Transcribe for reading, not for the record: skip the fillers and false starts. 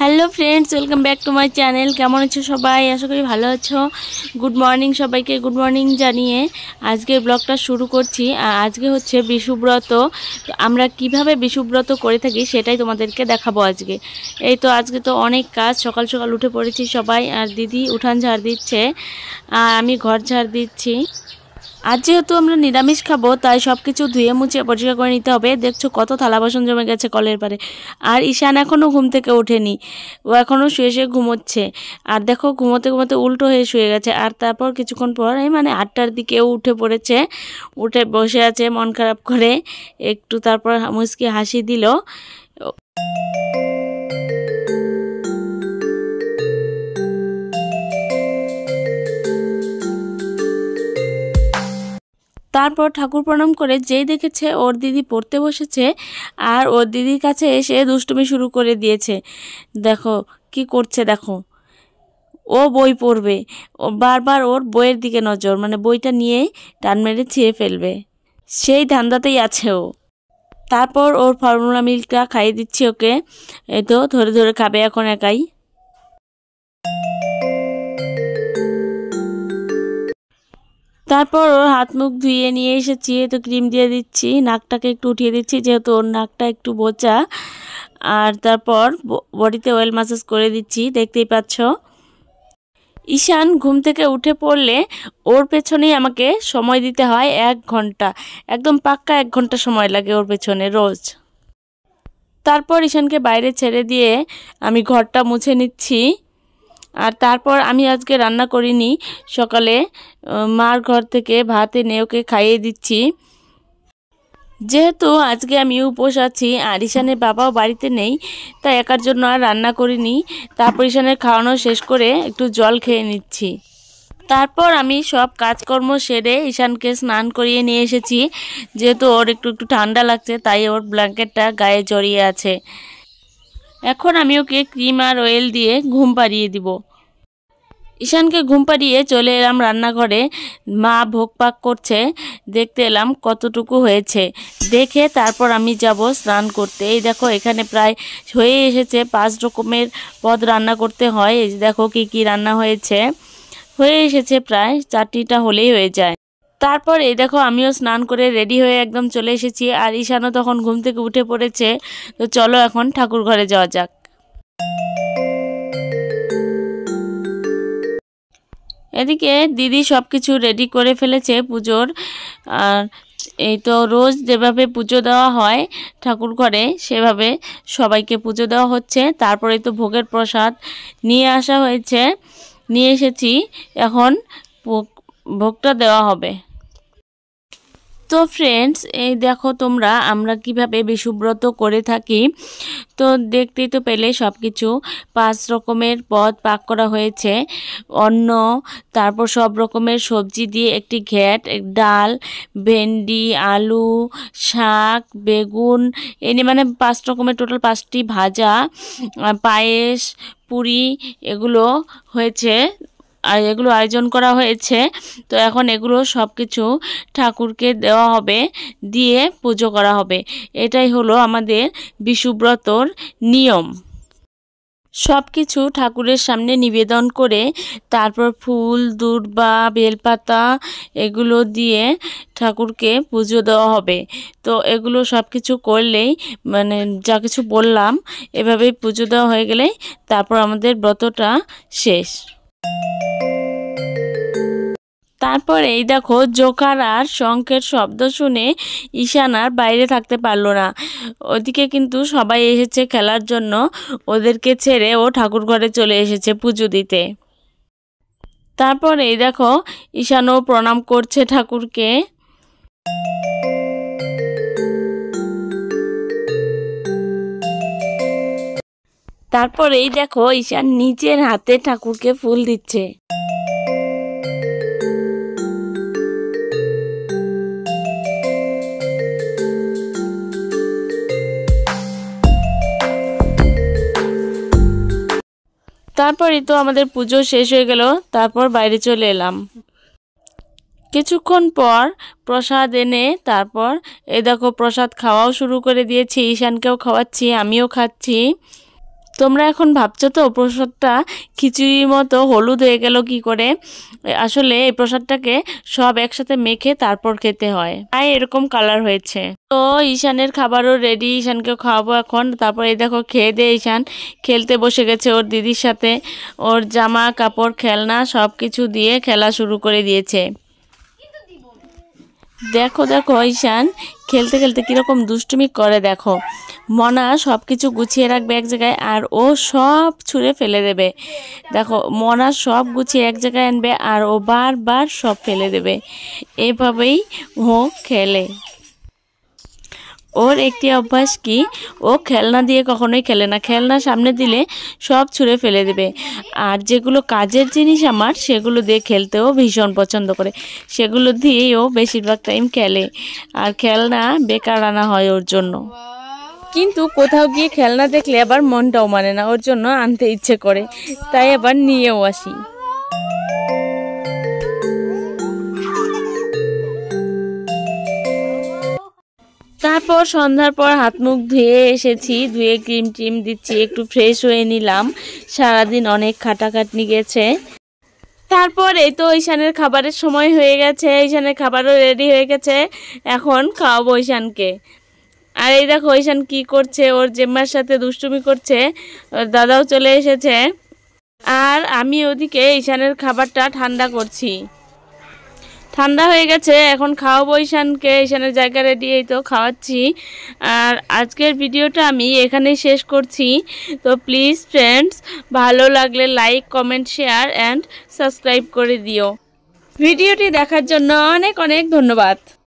Hello friends, welcome back to my channel. কেমন আছো সবাই? আশা করি ভালো আছো। গুড মর্নিং সবাইকে, গুড মর্নিং জানিয়ে আজকের ব্লগটা শুরু করছি। আর আজকে হচ্ছে বিশুব্রত। তো আমরা কিভাবে বিশুব্রত করে থাকি সেটাই তোমাদেরকে দেখাবো আজকে। এই তো আজকে তো অনেক কাজ, সকাল সকাল উঠে পড়েছি সবাই। আর দিদি উঠান ঝাড় দিচ্ছে আর আমি ঘর ঝাড় দিচ্ছি। আজ যেহেতু আমরা নিরামিষ খাবো তাই সব কিছু ধুয়ে মুছে পরিষ্কার করে নিতে হবে। দেখছো কত থালা বাসন জমে গেছে কলের পারে। আর ঈশান এখনও ঘুম থেকে ওঠেনি, ও এখনও শুয়ে শুয়ে ঘুমোচ্ছে। আর দেখো ঘুমোতে ঘুমোতে উল্টো হয়ে শুয়ে গেছে। আর তারপর কিছুক্ষণ পর এই 8টার দিকে ও উঠে পড়েছে, উঠে বসে আছে মন খারাপ করে একটু। তারপর মুচকি হাসি দিল। তারপর ঠাকুর প্রণাম করে যেই দেখেছে ওর দিদি পড়তে বসেছে আর ওর দিদির কাছে এসে দুষ্টুমি শুরু করে দিয়েছে। দেখো কি করছে, দেখো ও বই পড়বে, ও বারবার ওর বইয়ের দিকে নজর, বইটা নিয়েই টান মেরে ছিঁড়ে ফেলবে, সেই ধান্দাতেই আছে ও। তারপর ওর ফর্মুলা মিল্কটা খাইয়ে দিচ্ছি ওকে। এই তো ধরে ধরে খাবে এখন একাই। তারপর ওর হাত মুখ ধুয়ে নিয়ে এসেছি, তো ক্রিম দিয়ে দিচ্ছি, নাকটাকে একটু উঠিয়ে দিচ্ছি যেহেতু ওর নাকটা একটু বোচা। আর তারপর বডিতে অয়েল ম্যাসাজ করে দিচ্ছি, দেখতেই পাচ্ছ। ঈশান ঘুম থেকে উঠে পড়লে ওর পেছনেই আমাকে সময় দিতে হয় 1 ঘন্টা, একদম পাক্কা 1 ঘন্টা সময় লাগে ওর পেছনে রোজ। তারপর ঈশানকে বাইরে ছেড়ে দিয়ে আমি ঘরটা মুছে নিচ্ছি। আর তারপর আমি আজকে রান্না করিনি, সকালে মার ঘর থেকে ভাত এনে ওকে খাইয়ে দিচ্ছি। যেহেতু আজকে আমি উপোস আছি আর ঈশানের বাবাও বাড়িতে নেই, তাই একার জন্য আর রান্না করিনি। তারপর ঈশানের খাওয়ানো শেষ করে একটু জল খেয়ে নিচ্ছি। তারপর আমি সব কাজকর্ম সেরে ঈশানকে স্নান করিয়ে নিয়ে এসেছি। যেহেতু ওর একটু একটু ঠান্ডা লাগছে তাই ওর ব্ল্যাঙ্কেটটা গায়ে জড়িয়ে আছে। এখন আমি ওকে ক্রিম আর অয়েল দিয়ে ঘুম পাড়িয়ে দিব। ঈশানকে ঘুম পাড়িয়ে চলে এলাম রান্নাঘরে। মা ভোগ পাক করছে, দেখতে এলাম কতটুকু হয়েছে। দেখে তারপর আমি যাব স্নান করতে। এই দেখো এখানে প্রায় হয়ে এসেছে, 5 রকমের পদ রান্না করতে হয়। এই দেখো কি কি রান্না হয়েছে, হয়ে এসেছে প্রায় 4টা হলেই হয়ে যায়। তারপর এই দেখো আমিও স্নান করে রেডি হয়ে একদম চলে এসেছি। আর ঈশানও তখন ঘুম থেকে উঠে পড়েছে। তো চলো এখন ঠাকুর ঘরে যাওয়া যাক। এদিকে দিদি সব কিছু রেডি করে ফেলেছে পুজোর। আর এই তো রোজ যেভাবে পুজো দেওয়া হয় ঠাকুর ঘরে সেভাবে সবাইকে পুজো দেওয়া হচ্ছে। তারপরে তো ভোগের প্রসাদ নিয়ে আসা হয়েছে, নিয়ে এসেছি, এখন ভোগটা দেওয়া হবে। তো ফ্রেন্ডস, এই দেখো তোমরা আমরা কিভাবে বিশুব্রত করে থাকি। তো দেখতেই তো পেলে সব কিছু 5 রকমের পদ পাক করা হয়েছে। অন্ন, তারপর সব রকমের সবজি দিয়ে একটি ঘ্যাট, ডাল, ভেন্ডি, আলু, শাক, বেগুন, এনে 5 রকমের টোটাল 5টি ভাজা, পায়েস, পুরি, এগুলো হয়েছে। আর এগুলো আয়োজন করা হয়েছে। তো এখন এগুলো সব কিছু ঠাকুরকে দেওয়া হবে, দিয়ে পুজো করা হবে। এটাই হলো আমাদের বিশুব্রতর নিয়ম। সব কিছু ঠাকুরের সামনে নিবেদন করে তারপর ফুল, দূর্বা, বেলপাতা এগুলো দিয়ে ঠাকুরকে পুজো দেওয়া হবে। তো এগুলো সব কিছু করলেই যা কিছু বললাম এভাবেই পুজো দেওয়া হয়ে গেলেই তারপর আমাদের ব্রতটা শেষ। তারপর এই দেখো জোকার আর শঙ্খের শব্দ শুনে ঈশান আর বাইরে থাকতে পারলো না। ওদিকে কিন্তু সবাই এসেছে খেলার জন্য, ওদেরকে ছেড়ে ও ঠাকুর ঘরে চলে এসেছে পুজো দিতে। তারপর এই দেখো ঈশানও প্রণাম করছে ঠাকুরকে। তারপর এই দেখো ঈশান নিজের হাতে ঠাকুরকে ফুল দিচ্ছে। তারপরই তো আমাদের পুজো শেষ হয়ে গেল। তারপর বাইরে চলে এলাম। কিছুক্ষণ পর প্রসাদ এনে তারপর এই দেখো প্রসাদ খাওয়াও শুরু করে দিয়েছি। ঈশানকেও খাওয়াচ্ছি, আমিও খাচ্ছি। তোমরা এখন ভাবছো তো প্রসাদটা খিচুড়ির মতো হলুদ হয়ে গেল কি করে। আসলে এই প্রসাদটাকে সব একসাথে মেখে তারপর খেতে হয়, তাই এরকম কালার হয়েছে। তো ঈশানের খাবারও রেডি, ঈশানকে খাওয়াবো এখন। তারপর এই দেখো খেয়ে দিয়ে ঈশান খেলতে বসে গেছে ওর দিদির সাথে। ওর জামা কাপড় খেলনা সব কিছু দিয়ে খেলা শুরু করে দিয়েছে। দেখো দেখো ঈশান খেলতে খেলতে কীরকম দুষ্টুমি করে দেখো। মনা সব কিছু গুছিয়ে রাখবে এক জায়গায় আর ও সব ছুঁড়ে ফেলে দেবে। দেখো মনা সব গুছিয়ে এক জায়গায় আনবে আর ও বারবার সব ফেলে দেবে। এভাবেই ও খেলে। ওর একটি অভ্যাস কি, ও খেলনা দিয়ে কখনোই খেলে না, খেলনা সামনে দিলে সব ছুঁড়ে ফেলে দেবে। আর যেগুলো কাজের জিনিস আমার সেগুলো দিয়ে খেলতেও ভীষণ পছন্দ করে, সেগুলো দিয়েই ও বেশিরভাগ টাইম খেলে। আর খেলনা বেকার আনা হয় ওর জন্য, কিন্তু কোথাও গিয়ে খেলনা দেখলে আবার মনটাও মানে না, ওর জন্য আনতে ইচ্ছে করে, তাই আবার নিয়েও আসি। তারপর সন্ধ্যার পর হাত মুখ ধুয়ে এসেছি, ধুয়ে ক্রিম টিম দিচ্ছি, একটু ফ্রেশ হয়ে নিলাম, সারাদিন অনেক খাটাখাটনি গেছে। তারপর এই তো ঈশানের খাবারের সময় হয়ে গেছে, ঈশানের খাবারও রেডি হয়ে গেছে, এখন খাওয়াবো ঈশানকে। আর এই দেখো ঈশান কি করছে, ওর জেম্মার সাথে দুষ্টুমি করছে, ওর দাদাও চলে এসেছে। আর আমি ওদিকে ঈশানের খাবারটা ঠান্ডা করছি। ঠান্ডা হয়ে গেছে, এখন খাওয়াবো ঈশানকে, ঈশানের জায়গা রেডি, এই তো খাওয়াচ্ছি। আর আজকের ভিডিওটা আমি এখানেই শেষ করছি। তো প্লিজ ফ্রেন্ডস, ভালো লাগলে like comment share and subscribe করে দিও। ভিডিওটি দেখার জন্য অনেক অনেক ধন্যবাদ।